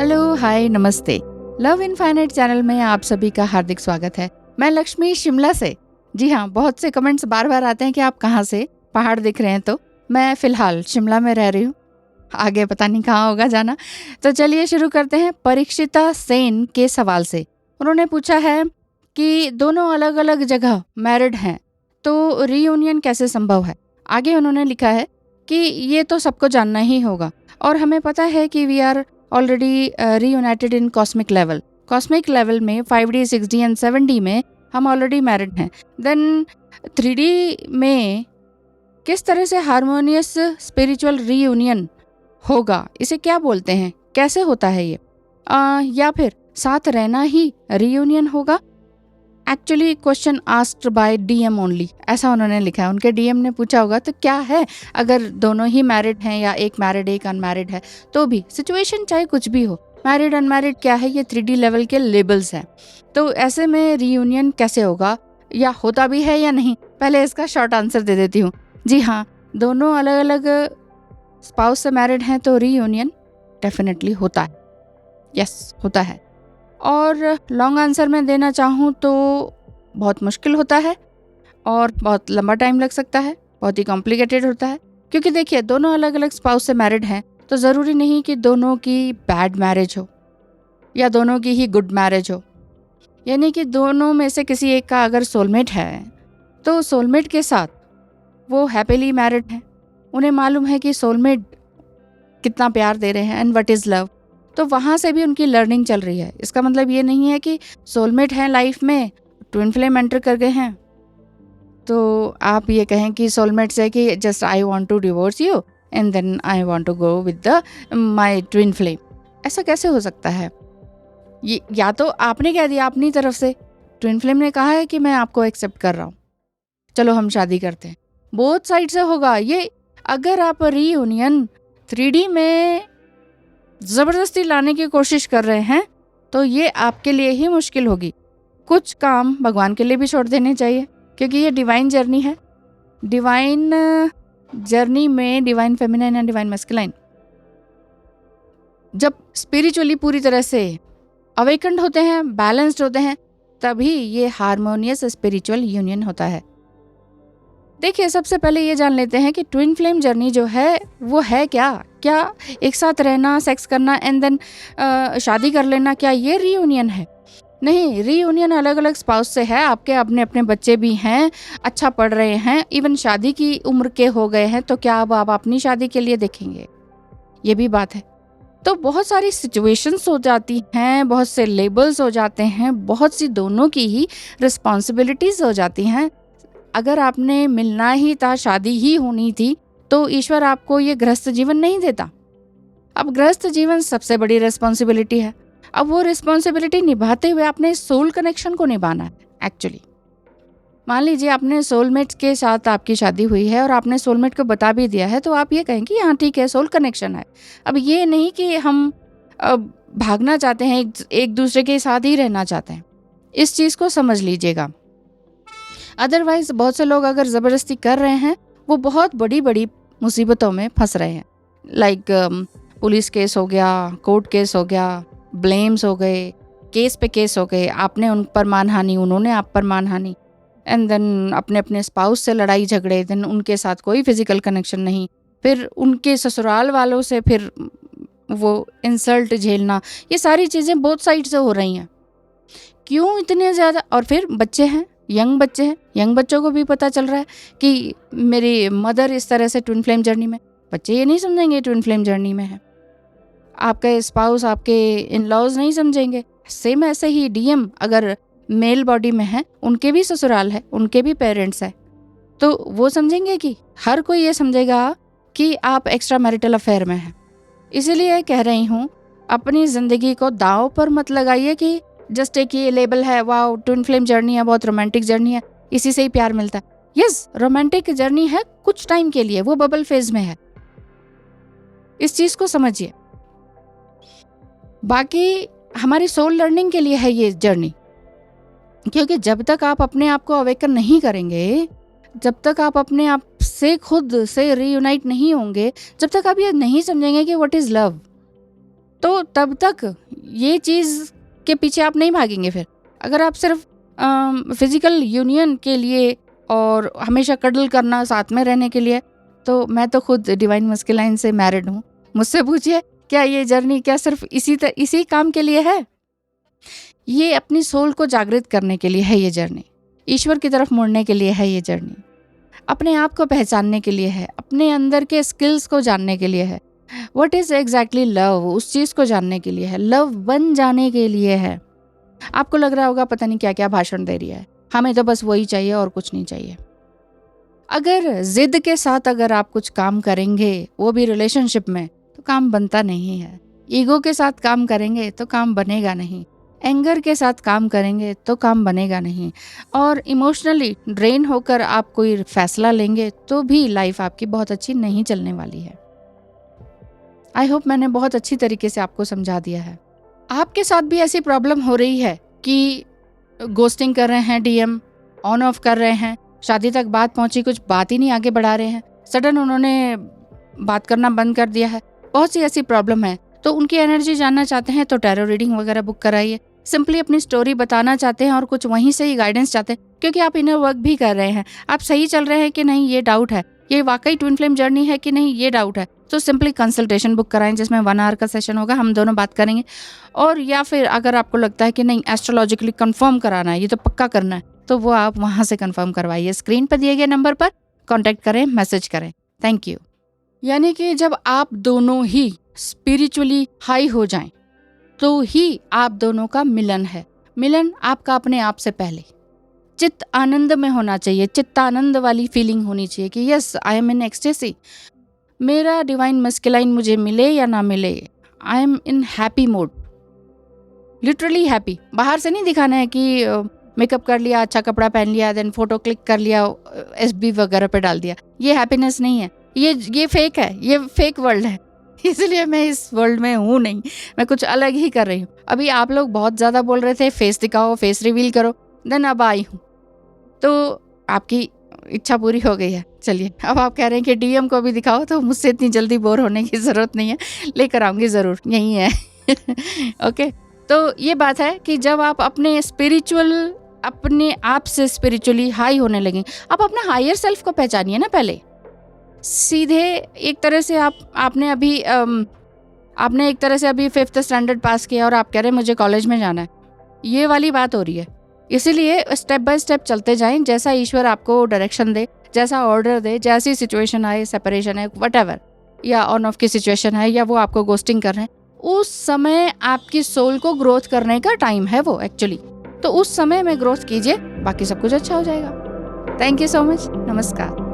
Hello, हाय, नमस्ते। Love infinite channel में आप सभी का हार्दिक स्वागत है। मैं लक्ष्मी शिमला से। जी हाँ, बहुत से कमेंट्स बार बार आते हैं कि आप कहाँ से, पहाड़ दिख रहे हैं। तो मैं फ़िलहाल शिमला में रह रही हूँ, आगे पता नहीं कहाँ होगा जाना। तो चलिए शुरू करते हैं परीक्षिता सेन के सवाल से। उन्होंने पूछा है कि दोनों अलग अलग जगह मैरिड हैं, तो रीयूनियन कैसे संभव है। आगे उन्होंने लिखा है कि ये तो सबको जानना ही होगा और हमें पता है कि we are already reunited in cosmic level में 5D 6D एंड 7D में हम ऑलरेडी मैरिड हैं। देन 3D में किस तरह से हार्मोनियस स्पिरिचुअल रीयूनियन होगा, इसे क्या बोलते हैं, कैसे होता है ये, या फिर साथ रहना ही रीयूनियन होगा। Actually question asked by DM only, ऐसा उन्होंने लिखा है। उनके DM ने पूछा होगा तो क्या है अगर दोनों ही मैरिड हैं या एक मैरिड एक अनमैरिड है, तो भी सिचुएशन चाहे कुछ भी हो, मैरिड अनमैरिड क्या है, ये 3D लेवल के लेबल्स हैं। तो ऐसे में रीयूनियन कैसे होगा या होता भी है या नहीं, पहले इसका शॉर्ट आंसर दे देती हूँ। जी हाँ, दोनों अलग अलग स्पाउस से मैरिड हैं तो रीयूनियन डेफिनेटली होता है। यस, होता है। और लॉन्ग आंसर में देना चाहूँ तो बहुत मुश्किल होता है और बहुत लंबा टाइम लग सकता है, बहुत ही कॉम्प्लिकेटेड होता है। क्योंकि देखिए, दोनों अलग अलग स्पाउस से मैरिड हैं तो ज़रूरी नहीं कि दोनों की बैड मैरिज हो या दोनों की ही गुड मैरिज हो। यानी कि दोनों में से किसी एक का अगर सोलमेट है तो सोलमेट के साथ वो हैप्पीली मैरिड हैं, उन्हें मालूम है कि सोलमेट कितना प्यार दे रहे हैं एंड व्हाट इज़ लव। तो वहाँ से भी उनकी लर्निंग चल रही है। इसका मतलब ये नहीं है कि सोलमेट हैं लाइफ में, ट्विन फ्लेम एंटर कर गए हैं तो आप ये कहें कि सोलमेट से कि just I want to divorce you and then I want to go with the my twin flame. ऐसा कैसे हो सकता है? ये या तो आपने कह दिया अपनी तरफ से, ट्विन फ्लेम ने कहा है कि मैं आपको एक्सेप्ट कर रहा हूँ, चलो हम शादी करते हैं। बोथ साइड से होगा ये। अगर आप रीयूनियन 3D में ज़बरदस्ती लाने की कोशिश कर रहे हैं तो ये आपके लिए ही मुश्किल होगी। कुछ काम भगवान के लिए भी छोड़ देने चाहिए, क्योंकि ये डिवाइन जर्नी है। डिवाइन जर्नी में divine feminine and divine masculine जब स्पिरिचुअली पूरी तरह से अवेकन्ड होते हैं, बैलेंस्ड होते हैं, तभी ये हार्मोनियस स्पिरिचुअल यूनियन होता है। देखिए, सबसे पहले ये जान लेते हैं कि ट्विन फ्लेम जर्नी जो है वो है क्या एक साथ रहना, सेक्स करना एंड देन शादी कर लेना, क्या ये रीयूनियन है? नहीं, रीयूनियन अलग अलग स्पाउस से है। आपके अपने अपने बच्चे भी हैं, अच्छा पढ़ रहे हैं, इवन शादी की उम्र के हो गए हैं, तो क्या अब आप अपनी शादी के लिए देखेंगे? ये भी बात है। तो बहुत सारी सिचुएशंस हो जाती हैं, बहुत से लेबल्स हो जाते हैं, बहुत सी दोनों की ही रिस्पॉन्सिबिलिटीज़ हो जाती हैं। अगर आपने मिलना ही था, शादी ही होनी थी, तो ईश्वर आपको ये गृहस्थ जीवन नहीं देता। अब गृहस्थ जीवन सबसे बड़ी रिस्पॉन्सिबिलिटी है। अब वो रिस्पॉन्सिबिलिटी निभाते हुए आपने सोल कनेक्शन को निभाना है। एक्चुअली मान लीजिए आपने सोलमेट के साथ आपकी शादी हुई है और आपने सोलमेट को बता भी दिया है, तो आप ये कहें कि हाँ ठीक है, सोल कनेक्शन है। अब ये नहीं कि हम भागना चाहते हैं, एक दूसरे के साथ ही रहना चाहते हैं। इस चीज़ को समझ लीजिएगा। अदरवाइज बहुत से लोग अगर ज़बरदस्ती कर रहे हैं, वो बहुत बड़ी बड़ी मुसीबतों में फंस रहे हैं। लाइक पुलिस केस हो गया, कोर्ट केस हो गया, ब्लेम्स हो गए, केस पे केस हो गए, आपने उन पर मानहानि, उन्होंने आप पर मानहानि, एंड देन अपने अपने स्पाउस से लड़ाई झगड़े, देन उनके साथ कोई फिजिकल कनेक्शन नहीं, फिर उनके ससुराल वालों से फिर वो इंसल्ट झेलना, ये सारी चीज़ें बोथ साइड से हो रही हैं। क्यों इतने ज़्यादा? और फिर बच्चे हैं, यंग बच्चे हैं, यंग बच्चों को भी पता चल रहा है कि मेरी मदर इस तरह से ट्विन फ्लेम जर्नी में। बच्चे ये नहीं समझेंगे ट्विन फ्लेम जर्नी में है, आपके स्पाउस, आपके इन लॉज नहीं समझेंगे। सेम ऐसे ही DM अगर मेल बॉडी में है, उनके भी ससुराल है, उनके भी पेरेंट्स है, तो वो समझेंगे कि हर कोई ये समझेगा कि आप एक्स्ट्रा मैरिटल अफेयर में हैं। इसीलिए कह रही हूँ, अपनी ज़िंदगी को दांव पर मत लगाइए कि जस्ट एक ये लेबल है, वाओ ट्विन फ्लेम जर्नी है, बहुत रोमांटिक जर्नी है, इसी से ही प्यार मिलता है। यस, रोमांटिक जर्नी है कुछ टाइम के लिए, वो बबल फेज में है, इस चीज़ को समझिए। बाकी हमारी सोल लर्निंग के लिए है ये जर्नी, क्योंकि जब तक आप अपने आप को अवेकन नहीं करेंगे, जब तक आप अपने आप से खुद से रीयूनाइट नहीं होंगे, जब तक आप ये नहीं समझेंगे कि व्हाट इज़ लव, तो तब तक ये चीज़ के पीछे आप नहीं भागेंगे। फिर अगर आप सिर्फ फिजिकल यूनियन के लिए और हमेशा कडल करना, साथ में रहने के लिए, तो मैं तो खुद डिवाइन मस्कुलाइन से मैरिड हूँ। मुझसे पूछिए क्या ये जर्नी क्या सिर्फ इसी काम के लिए है? ये अपनी सोल को जागृत करने के लिए है ये जर्नी, ईश्वर की तरफ मुड़ने के लिए है ये जर्नी, अपने आप को पहचानने के लिए है, अपने अंदर के स्किल्स को जानने के लिए है। व्हाट इज एग्जैक्टली लव, उस चीज़ को जानने के लिए है, लव बन जाने के लिए है। आपको लग रहा होगा पता नहीं क्या क्या भाषण दे रही है, हमें तो बस वही चाहिए और कुछ नहीं चाहिए। अगर जिद के साथ अगर आप कुछ काम करेंगे, वो भी रिलेशनशिप में, तो काम बनता नहीं है। ईगो के साथ काम करेंगे तो काम बनेगा नहीं, एंगर के साथ काम करेंगे तो काम बनेगा नहीं, और इमोशनली ड्रेन होकर आप कोई फैसला लेंगे तो भी लाइफ आपकी बहुत अच्छी नहीं चलने वाली है। आई होप मैंने बहुत अच्छी तरीके से आपको समझा दिया है। आपके साथ भी ऐसी प्रॉब्लम हो रही है कि गोस्टिंग कर रहे हैं, डीएम ऑन ऑफ कर रहे हैं, शादी तक बात पहुंची, कुछ बात ही नहीं आगे बढ़ा रहे हैं, सडन उन्होंने बात करना बंद कर दिया है, बहुत सी ऐसी प्रॉब्लम है। तो उनकी एनर्जी जानना चाहते हैं तो टैरो रीडिंग वगैरह बुक कराइए। सिंपली अपनी स्टोरी बताना चाहते हैं और कुछ वहीं से ही गाइडेंस चाहते हैं, क्योंकि आप इनर वर्क भी कर रहे हैं, आप सही चल रहे हैं कि नहीं ये डाउट है, ये वाकई ट्विन फ्लेम जर्नी है कि नहीं ये डाउट है, तो सिंपली कंसल्टेशन बुक कराएं जिसमें 1 आवर का सेशन होगा, हम दोनों बात करेंगे। और या फिर अगर आपको लगता है कि नहीं एस्ट्रोलॉजिकली कंफर्म कराना है, ये तो पक्का करना है, तो वो आप वहाँ से कंफर्म करवाइए। स्क्रीन पर दिए गए नंबर पर कॉन्टैक्ट करें, मैसेज करें। Thank you. यानी कि जब आप दोनों ही स्पिरिचुअली हाई हो जाएं, तो ही आप दोनों का मिलन है। मिलन आपका अपने आप से पहले चित्त आनंद में होना चाहिए, चित्तानंद वाली फीलिंग होनी चाहिए कि yes I am in ecstasy, मेरा डिवाइन मस्कुलाइन मुझे मिले या ना मिले, I am in happy mode, literally happy. बाहर से नहीं दिखाना है कि मेकअप कर लिया, अच्छा कपड़ा पहन लिया, देन फोटो क्लिक कर लिया, एसबी वगैरह पे डाल दिया, ये हैप्पीनेस नहीं है, ये फेक है, ये फेक वर्ल्ड है। इसलिए मैं इस वर्ल्ड में हूँ नहीं, मैं कुछ अलग ही कर रही हूँ। अभी आप लोग बहुत ज़्यादा बोल रहे थे फेस दिखाओ, फेस रिवील करो, देन अब आई हूँ, तो आपकी इच्छा पूरी हो गई है। चलिए अब आप कह रहे हैं कि डीएम को भी दिखाओ, तो मुझसे इतनी जल्दी बोर होने की ज़रूरत नहीं है, लेकर आऊँगी ज़रूर, यही है। ओके, तो ये बात है कि जब आप अपने आप से स्पिरिचुअली हाई होने लगे, आप अपना हायर सेल्फ को पहचानिए ना पहले। सीधे एक तरह से आपने एक तरह से अभी 5th स्टैंडर्ड पास किया और आप कह रहे हैं मुझे कॉलेज में जाना है, ये वाली बात हो रही है। इसीलिए स्टेप बाय स्टेप चलते जाएं, जैसा ईश्वर आपको डायरेक्शन दे, जैसा ऑर्डर दे, जैसी सिचुएशन आए, सेपरेशन है व्हाटएवर, या ऑन ऑफ की सिचुएशन है, या वो आपको गोस्टिंग कर रहे हैं, उस समय आपकी सोल को ग्रोथ करने का टाइम है वो एक्चुअली। तो उस समय में ग्रोथ कीजिए, बाकी सब कुछ अच्छा हो जाएगा। Thank you so much. नमस्कार।